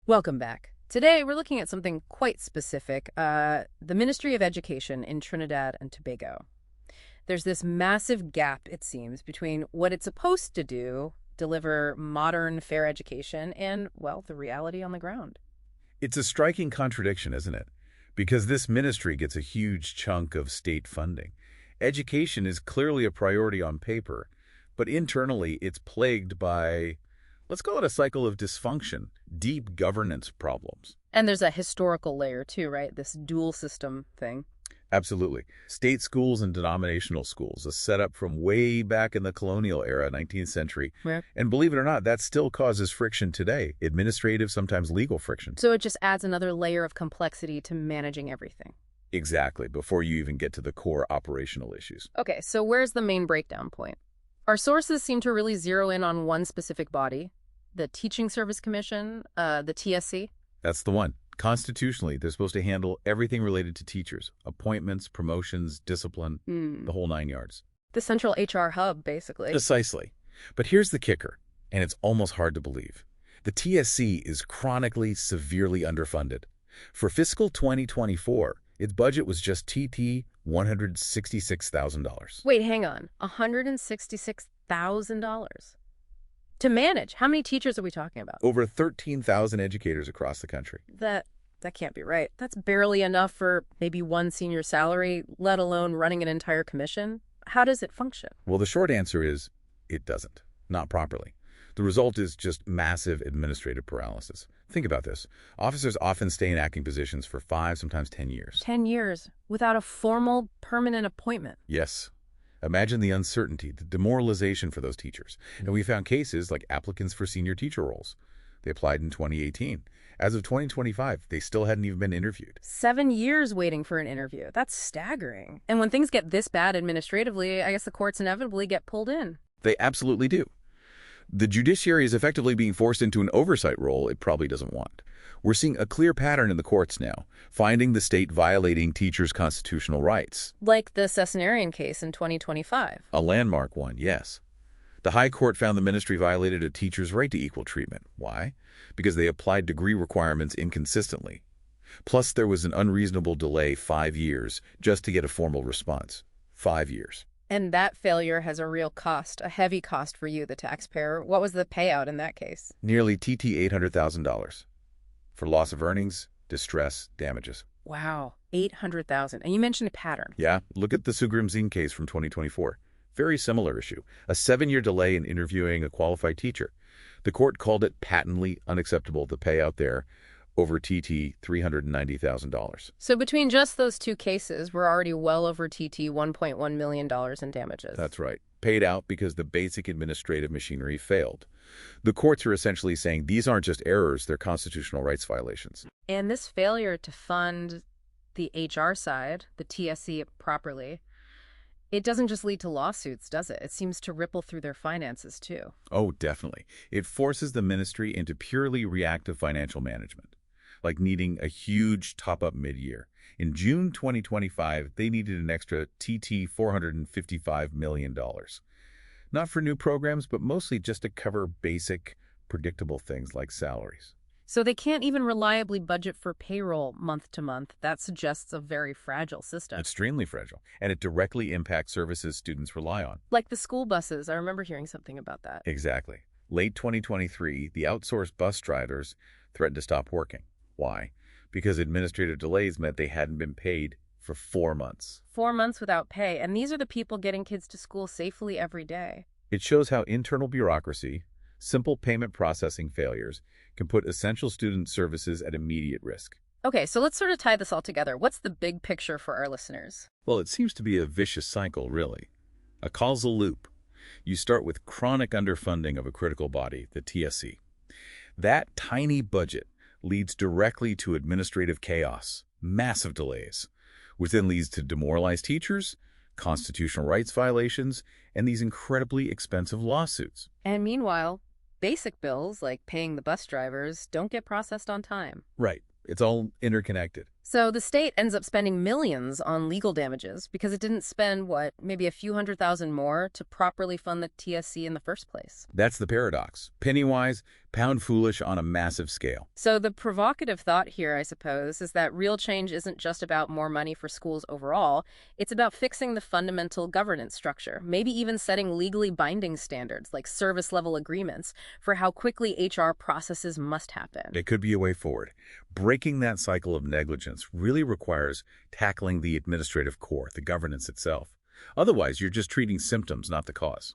Welcome back. Today, we're looking at something quite specific, the Ministry of Education in Trinidad and Tobago. There's this massive gap, it seems, between what it's supposed to do, deliver modern, fair education, and, well, the reality on the ground. It's a striking contradiction, isn't it? Because this ministry gets a huge chunk of state funding. Education is clearly a priority on paper, but internally it's plagued by, let's call it a cycle of dysfunction, deep governance problems. And there's a historical layer, too, right? This dual system thing. Absolutely. State schools and denominational schools, a setup from way back in the colonial era, 19th century. Yeah. And believe it or not, that still causes friction today, administrative, sometimes legal friction. So it just adds another layer of complexity to managing everything. Exactly, before you even get to the core operational issues. Okay, so where's the main breakdown point? Our sources seem to really zero in on one specific body, the Teaching Service Commission, the TSC. That's the one. Constitutionally, they're supposed to handle everything related to teachers, appointments, promotions, discipline, the whole 9 yards. The central HR hub, basically. Precisely. But here's the kicker, and it's almost hard to believe. The TSC is chronically, severely underfunded. For fiscal 2024, its budget was just $166,000. Wait, hang on. $166,000 to manage. How many teachers are we talking about? Over 13,000 educators across the country. That can't be right. That's barely enough for maybe one senior salary, let alone running an entire commission. How does it function? Well, the short answer is it doesn't. Not properly. The result is just massive administrative paralysis. Think about this. Officers often stay in acting positions for 5, sometimes 10 years. 10 years without a formal, permanent appointment. Yes. Imagine the uncertainty, the demoralization for those teachers. And we found cases like applicants for senior teacher roles. They applied in 2018. As of 2025, they still hadn't even been interviewed. 7 years waiting for an interview. That's staggering. And when things get this bad administratively, I guess the courts inevitably get pulled in. They absolutely do. The judiciary is effectively being forced into an oversight role it probably doesn't want. We're seeing a clear pattern in the courts now, finding the state violating teachers' constitutional rights. Like the Cessenarian case in 2025. A landmark one, yes. The High Court found the ministry violated a teacher's right to equal treatment. Why? Because they applied degree requirements inconsistently. Plus, there was an unreasonable delay, 5 years, just to get a formal response. 5 years. And that failure has a real cost, a heavy cost for you, the taxpayer. What was the payout in that case? Nearly $800,000 for loss of earnings, distress, damages. Wow, $800,000. And you mentioned a pattern. Yeah, look at the Sugrimzin case from 2024. Very similar issue. A 7-year delay in interviewing a qualified teacher. The court called it patently unacceptable, the payout there, over $390,000. So between just those two cases, we're already well over $1.1 million in damages. That's right. Paid out because the basic administrative machinery failed. The courts are essentially saying these aren't just errors, they're constitutional rights violations. And this failure to fund the HR side, the TSC properly, it doesn't just lead to lawsuits, does it? It seems to ripple through their finances, too. Oh, definitely. It forces the ministry into purely reactive financial management, like needing a huge top-up mid-year. In June 2025, they needed an extra $455 million. Not for new programs, but mostly just to cover basic, predictable things like salaries. So they can't even reliably budget for payroll month to month. That suggests a very fragile system. Extremely fragile, and it directly impacts services students rely on. Like the school buses. I remember hearing something about that. Exactly. Late 2023, the outsourced bus drivers threatened to stop working. Why? Because administrative delays meant they hadn't been paid for 4 months. 4 months without pay, and these are the people getting kids to school safely every day. It shows how internal bureaucracy, simple payment processing failures, can put essential student services at immediate risk. Okay, so let's sort of tie this all together. What's the big picture for our listeners? Well, it seems to be a vicious cycle, really. A causal loop. You start with chronic underfunding of a critical body, the TSC. That tiny budget leads directly to administrative chaos, massive delays, which then leads to demoralized teachers, constitutional rights violations, and these incredibly expensive lawsuits. And meanwhile, basic bills like paying the bus drivers don't get processed on time. Right. It's all interconnected. So the state ends up spending millions on legal damages because it didn't spend, what, maybe a few hundred thousand more to properly fund the TSC in the first place. That's the paradox. Penny-wise, pound foolish on a massive scale. So the provocative thought here, I suppose, is that real change isn't just about more money for schools overall. It's about fixing the fundamental governance structure, maybe even setting legally binding standards like service-level agreements for how quickly HR processes must happen. It could be a way forward. Breaking that cycle of negligence really requires tackling the administrative core, the governance itself. Otherwise, you're just treating symptoms, not the cause.